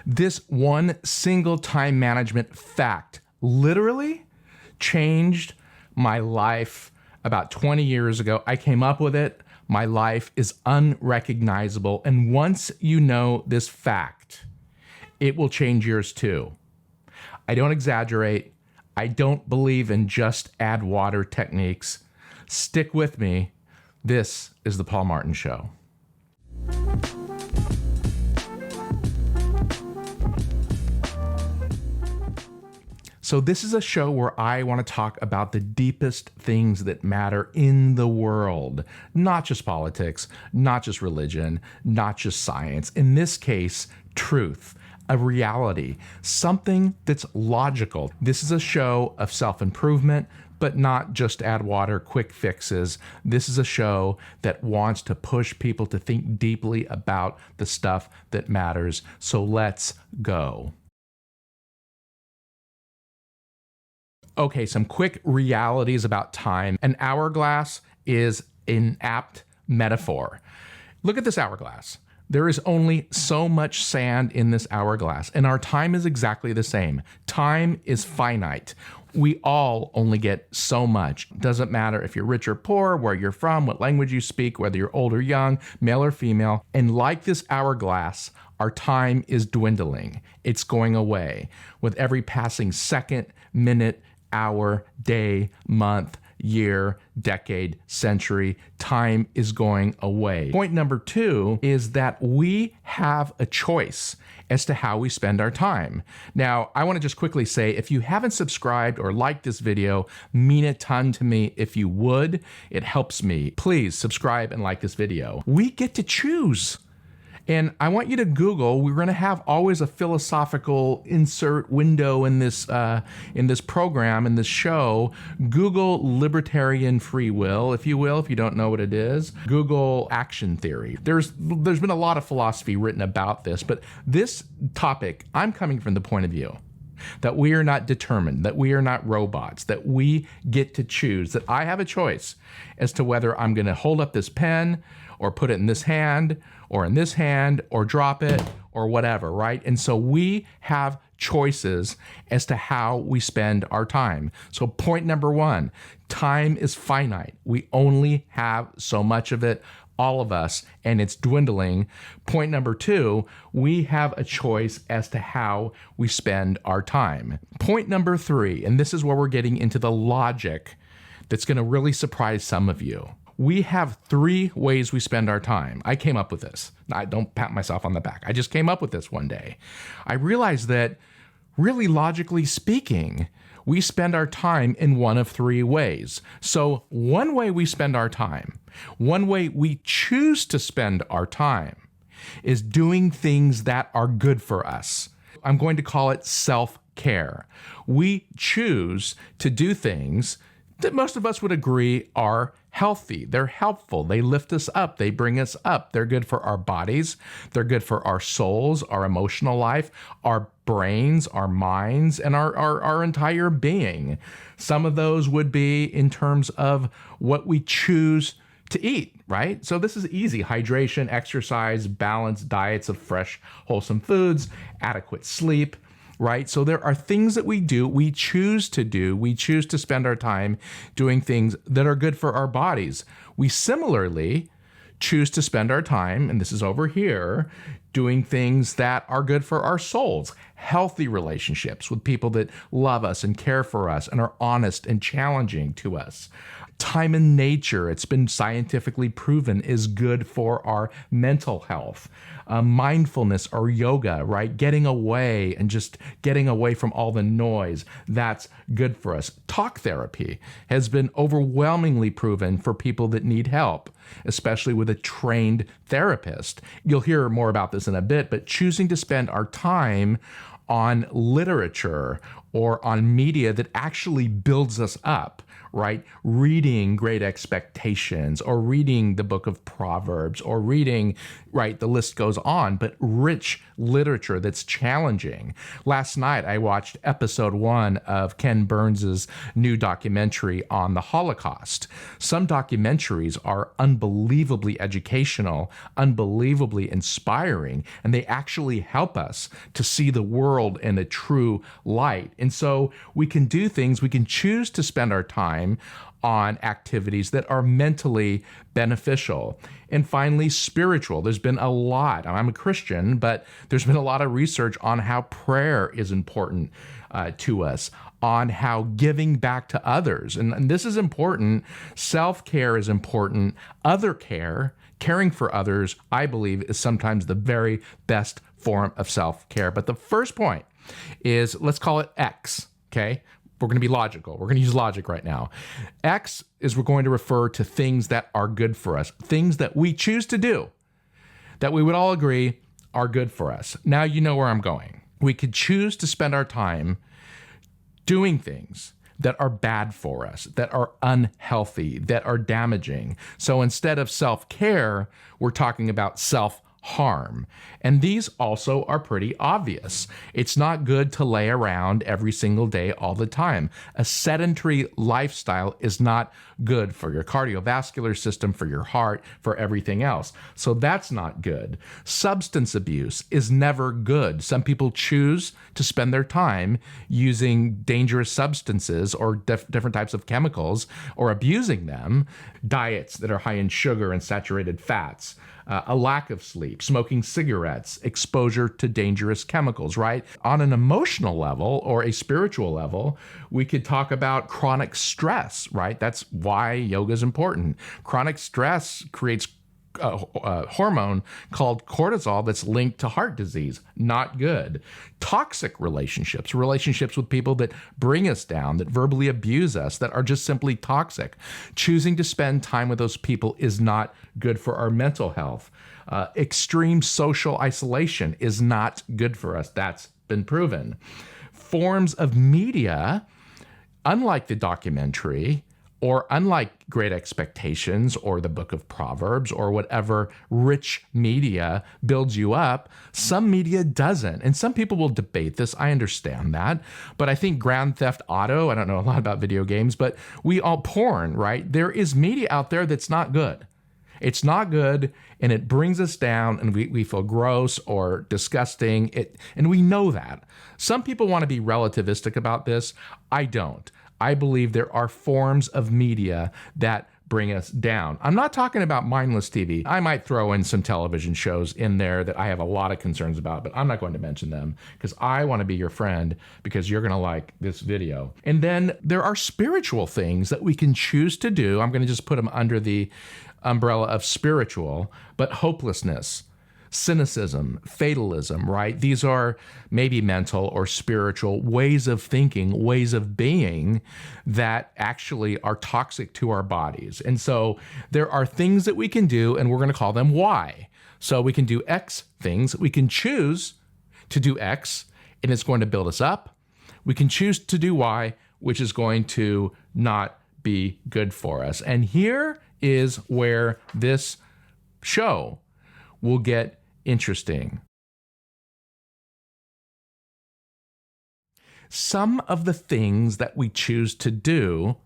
This one single time management fact literally changed my life about 20 years ago. I came up with it. My life is unrecognizable. And once you know this fact, it will change yours too. I don't exaggerate. I don't believe in just add water techniques. Stick with me. This is The Paul Martin Show. So this is a show where I want to talk about the deepest things that matter in the world, not just politics, not just religion, not just science. In this case, truth, a reality, something that's logical. This is a show of self-improvement, but not just add water, quick fixes. This is a show that wants to push people to think deeply about the stuff that matters. So let's go. Okay, some quick realities about time. An hourglass is an apt metaphor. Look at this hourglass. There is only so much sand in this hourglass, and our time is exactly the same. Time is finite. We all only get so much. Doesn't matter if you're rich or poor, where you're from, what language you speak, whether you're old or young, male or female. And like this hourglass, our time is dwindling. It's going away. With every passing second, minute, hour, day, month, year, decade, century, time is going away. Point number 2 is that we have a choice as to how we spend our time. Now, I want to just quickly say, if you haven't subscribed or liked this video, mean a ton to me. If you would, it helps me. Please subscribe and like this video. We get to choose. And I want you to Google, we're going to have always a philosophical insert window in this program, in this show. Google libertarian free will, if you will, if you don't know what it is. Google action theory. There's been a lot of philosophy written about this, but this topic, I'm coming from the point of view that we are not determined, that we are not robots, that we get to choose, that I have a choice as to whether I'm going to hold up this pen or put it in this hand or in this hand or drop it or whatever, right? And so we have choices as to how we spend our time. So point number 1, time is finite. We only have so much of it, all of us, and it's dwindling. Point number 2, we have a choice as to how we spend our time. Point number 3, and this is where we're getting into the logic that's going to really surprise some of you. We have 3 ways we spend our time. I came up with this. I don't pat myself on the back. I just came up with this one day. I realized that, really logically speaking, we spend our time in one of 3 ways. So one way we spend our time, one way we choose to spend our time, is doing things that are good for us. I'm going to call it self-care. We choose to do things that most of us would agree are healthy. They're helpful. They lift us up. They bring us up. They're good for our bodies. They're good for our souls, our emotional life, our brains, our minds, and our entire being. Some of those would be in terms of what we choose to eat, right? So this is easy. Hydration, exercise, balanced diets of fresh, wholesome foods, adequate sleep, right? So there are things that we do, we choose to spend our time doing things that are good for our bodies. We similarly choose to spend our time, and this is over here, doing things that are good for our souls, healthy relationships with people that love us and care for us and are honest and challenging to us. Time in nature, it's been scientifically proven, is good for our mental health. Mindfulness or yoga, right? Getting away and just getting away from all the noise, that's good for us. Talk therapy has been overwhelmingly proven for people that need help, especially with a trained therapist. You'll hear more about this in a bit, but choosing to spend our time on literature or on media that actually builds us up, right? Reading Great Expectations or reading the book of Proverbs or reading, right, the list goes on, but rich literature that's challenging. Last night, I watched episode 1 of Ken Burns's new documentary on the Holocaust. Some documentaries are unbelievably educational, unbelievably inspiring, and they actually help us to see the world in a true light. And so we can do things, we can choose to spend our time on activities that are mentally beneficial. And finally, spiritual. There's been a lot, I'm a Christian, but there's been a lot of research on how prayer is important to us, on how giving back to others. And this is important. Self-care is important. Other care, caring for others, I believe, is sometimes the very best form of self-care. But the first point is, let's call it X, okay? We're going to be logical. We're going to use logic right now. X is we're going to refer to things that are good for us, things that we choose to do, that we would all agree are good for us. Now you know where I'm going. We could choose to spend our time doing things that are bad for us, that are unhealthy, that are damaging. So instead of self-care, we're talking about self-harm. And these also are pretty obvious. It's not good to lay around every single day all the time. A sedentary lifestyle is not good for your cardiovascular system, for your heart, for everything else. So that's not good. Substance abuse is never good. Some people choose to spend their time using dangerous substances or different types of chemicals or abusing them. Diets that are high in sugar and saturated fats, a lack of sleep, smoking cigarettes, exposure to dangerous chemicals, right? On an emotional level or a spiritual level, we could talk about chronic stress, right? That's why yoga is important. Chronic stress creates a hormone called cortisol that's linked to heart disease. Not good. Toxic relationships with people that bring us down, that verbally abuse us, that are just simply toxic. Choosing to spend time with those people is not good for our mental health. Extreme social isolation is not good for us. That's been proven. Forms of media, unlike the documentary, or unlike Great Expectations or the book of Proverbs or whatever rich media builds you up, some media doesn't. And some people will debate this. I understand that. But I think Grand Theft Auto, I don't know a lot about video games, but porn, right? There is media out there that's not good. It's not good, and it brings us down, and we feel gross or disgusting. And we know that. Some people want to be relativistic about this. I don't. I believe there are forms of media that bring us down. I'm not talking about mindless TV. I might throw in some television shows in there that I have a lot of concerns about, but I'm not going to mention them because I want to be your friend because you're going to like this video. And then there are spiritual things that we can choose to do. I'm going to just put them under the umbrella of spiritual, but hopelessness, cynicism, fatalism, right? These are maybe mental or spiritual ways of thinking, ways of being that actually are toxic to our bodies. And so there are things that we can do, and we're going to call them Y. So we can do X things. We can choose to do X, and it's going to build us up. We can choose to do Y, which is going to not be good for us. And here is where this show will get interesting. Some of the things that we choose to do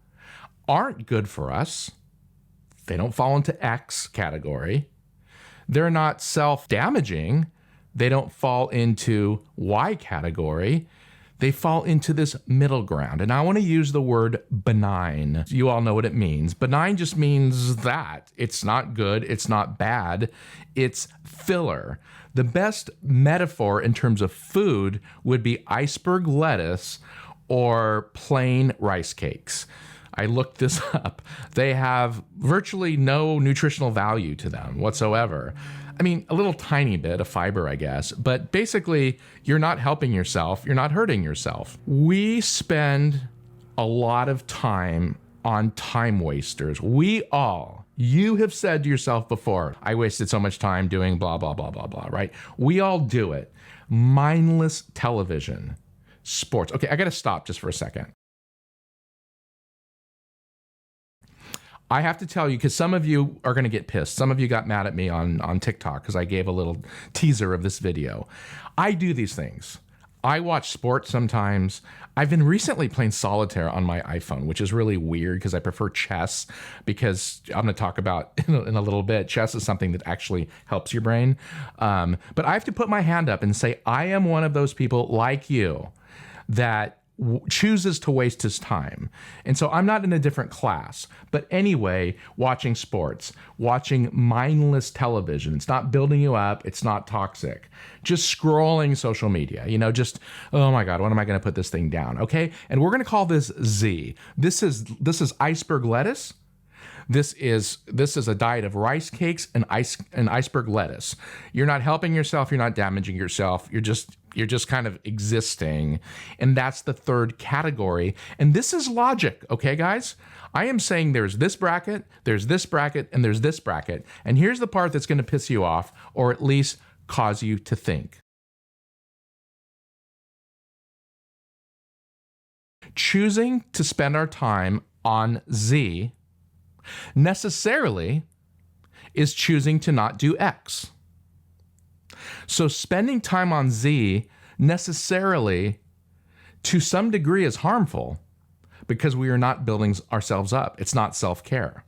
aren't good for us. They don't fall into X category. They're not self-damaging. They don't fall into Y category. They fall into this middle ground. And I want to use the word benign. You all know what it means. Benign just means that. It's not good. It's not bad. It's filler. The best metaphor in terms of food would be iceberg lettuce or plain rice cakes. I looked this up. They have virtually no nutritional value to them whatsoever. I mean, a little tiny bit of fiber, I guess, but basically you're not helping yourself. You're not hurting yourself. We spend a lot of time on time wasters. You have said to yourself before, I wasted so much time doing blah, blah, blah, blah, blah, right? We all do it. Mindless television, sports. Okay, I got to stop just for a second. I have to tell you, because some of you are going to get pissed. Some of you got mad at me on TikTok because I gave a little teaser of this video. I do these things. I watch sports sometimes. I've been recently playing solitaire on my iPhone, which is really weird because I prefer chess, because I'm going to talk about in a little bit. Chess is something that actually helps your brain. But I have to put my hand up and say, I am one of those people like you that chooses to waste his time. And so I'm not in a different class. But anyway, watching sports, watching mindless television, it's not building you up, it's not toxic. Just scrolling social media, just, oh my God, when am I going to put this thing down? Okay. And we're going to call this Z. This is iceberg lettuce. This is a diet of rice cakes and iceberg lettuce. You're not helping yourself. You're not damaging yourself. You're just kind of existing. And that's the third category. And this is logic. Okay, guys? I am saying there's this bracket, there's this bracket, and there's this bracket. And here's the part that's going to piss you off, or at least cause you to think. Choosing to spend our time on Z necessarily is choosing to not do X. So spending time on Z necessarily, to some degree, is harmful because we are not building ourselves up. It's not self-care.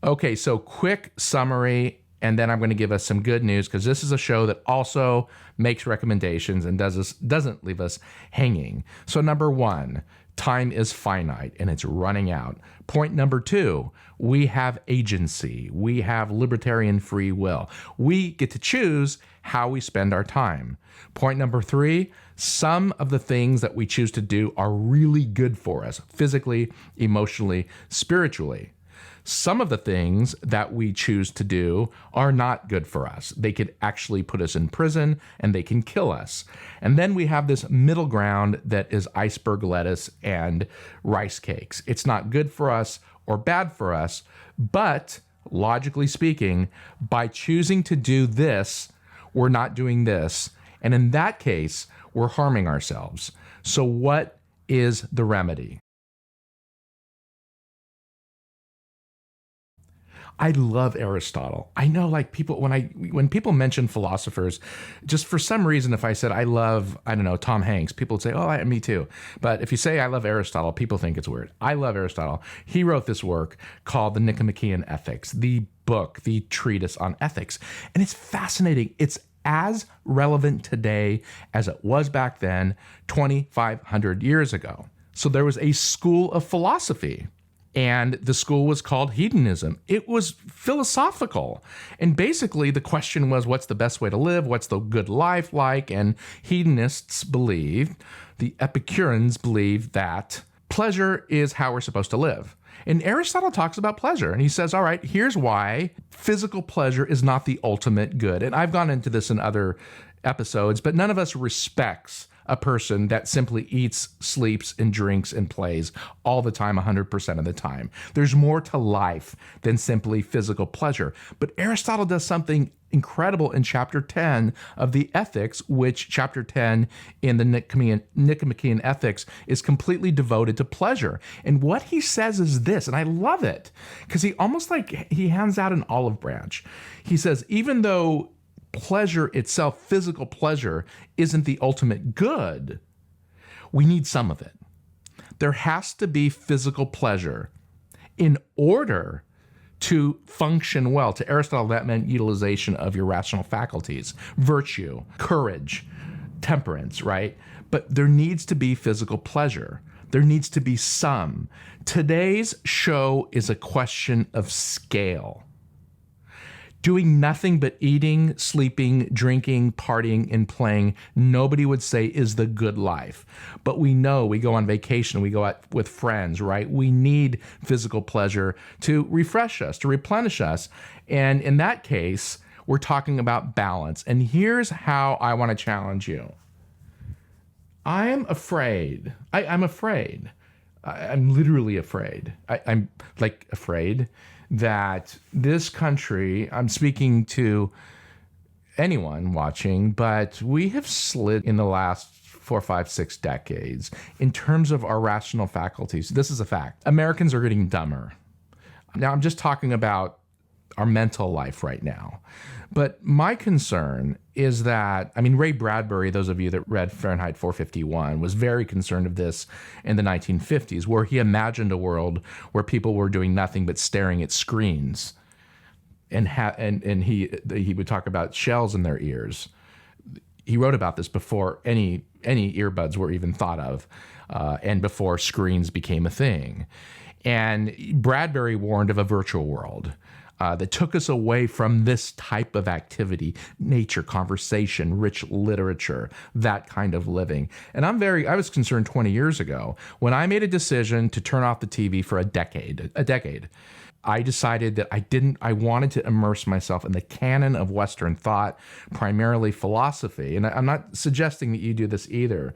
Okay, so quick summary, and then I'm going to give us some good news, because this is a show that also makes recommendations and doesn't leave us hanging. So number one, time is finite and it's running out. Point number two, we have agency. We have libertarian free will. We get to choose how we spend our time. Point number three, some of the things that we choose to do are really good for us, physically, emotionally, spiritually. Some of the things that we choose to do are not good for us. They could actually put us in prison and they can kill us. And then we have this middle ground that is iceberg lettuce and rice cakes. It's not good for us or bad for us, but logically speaking, by choosing to do this, we're not doing this. And in that case, we're harming ourselves. So what is the remedy? I love Aristotle. I know, like, people, when people mention philosophers, just for some reason, if I said I love, I don't know, Tom Hanks, people would say, oh, me too. But if you say I love Aristotle, people think it's weird. I love Aristotle. He wrote this work called the Nicomachean Ethics, the book, the treatise on ethics. And it's fascinating. It's as relevant today as it was back then, 2,500 years ago. So there was a school of philosophy, and the school was called hedonism. It was philosophical. And basically the question was, what's the best way to live? What's the good life like? And hedonists believed, the Epicureans believed, that pleasure is how we're supposed to live. And Aristotle talks about pleasure, and he says, all right, here's why physical pleasure is not the ultimate good. And I've gone into this in other episodes, but none of us respects a person that simply eats, sleeps, and drinks and plays all the time, 100% of the time. There's more to life than simply physical pleasure. But Aristotle does something incredible in chapter 10 of the Ethics, which chapter 10 in the Nicomachean Ethics is completely devoted to pleasure. And what he says is this, and I love it, because he almost like he hands out an olive branch. He says, even though pleasure itself, physical pleasure, isn't the ultimate good, we need some of it. There has to be physical pleasure in order to function well. To Aristotle, that meant utilization of your rational faculties, virtue, courage, temperance, right? But there needs to be physical pleasure. There needs to be some. Today's show is a question of scale. Doing nothing but eating, sleeping, drinking, partying, and playing, nobody would say is the good life. But we know, we go on vacation, we go out with friends, right? We need physical pleasure to refresh us, to replenish us. And in that case, we're talking about balance. And here's how I want to challenge you. I'm afraid. I'm afraid. I'm literally afraid. I'm like afraid that this country, I'm speaking to anyone watching, but we have slid in the last 4, 5, 6 decades in terms of our rational faculties. This is a fact. Americans are getting dumber. Now, I'm just talking about our mental life right now. But my concern is that, Ray Bradbury, those of you that read Fahrenheit 451, was very concerned of this in the 1950s, where he imagined a world where people were doing nothing but staring at screens. And he would talk about shells in their ears. He wrote about this before any earbuds were even thought of, and before screens became a thing. And Bradbury warned of a virtual world that took us away from this type of activity, nature, conversation, rich literature, that kind of living. And I was concerned 20 years ago when I made a decision to turn off the TV for a decade. I decided that I wanted to immerse myself in the canon of Western thought, primarily philosophy. And I'm not suggesting that you do this either,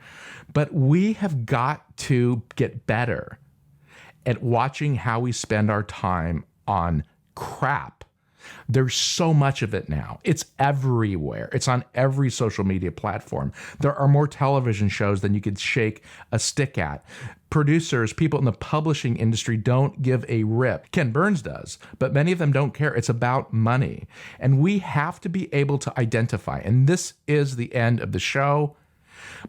but we have got to get better at watching how we spend our time on crap. There's so much of it now. It's everywhere. It's on every social media platform. There are more television shows than you could shake a stick at. Producers, people in the publishing industry don't give a rip. Ken Burns does, but many of them don't care. It's about money. And we have to be able to identify, and this is the end of the show,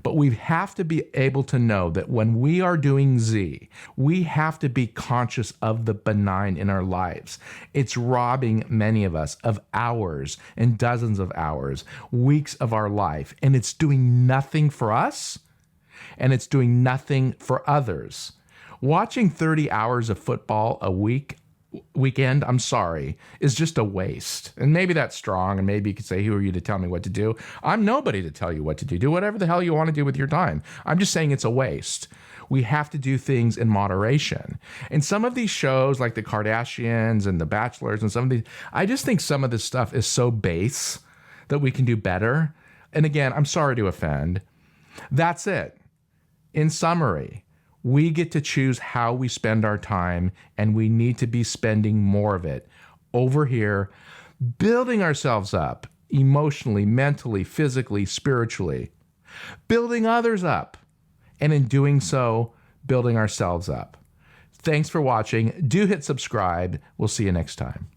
but we have to be able to know that when we are doing Z, we have to be conscious of the benign in our lives. It's robbing many of us of hours and dozens of hours, weeks of our life, and it's doing nothing for us, and it's doing nothing for others. Watching 30 hours of football a weekend, I'm sorry, is just a waste. And maybe that's strong, and maybe you could say, who are you to tell me what to do? I'm nobody to tell you what to do. Do whatever the hell you want to do with your time. I'm just saying it's a waste. We have to do things in moderation. And some of these shows, like the Kardashians and the Bachelors and some of these, I just think some of this stuff is so base that we can do better. And again, I'm sorry to offend. That's it. In summary, we get to choose how we spend our time, and we need to be spending more of it over here, building ourselves up emotionally, mentally, physically, spiritually, building others up, and in doing so, building ourselves up. Thanks for watching. Do hit subscribe. We'll see you next time.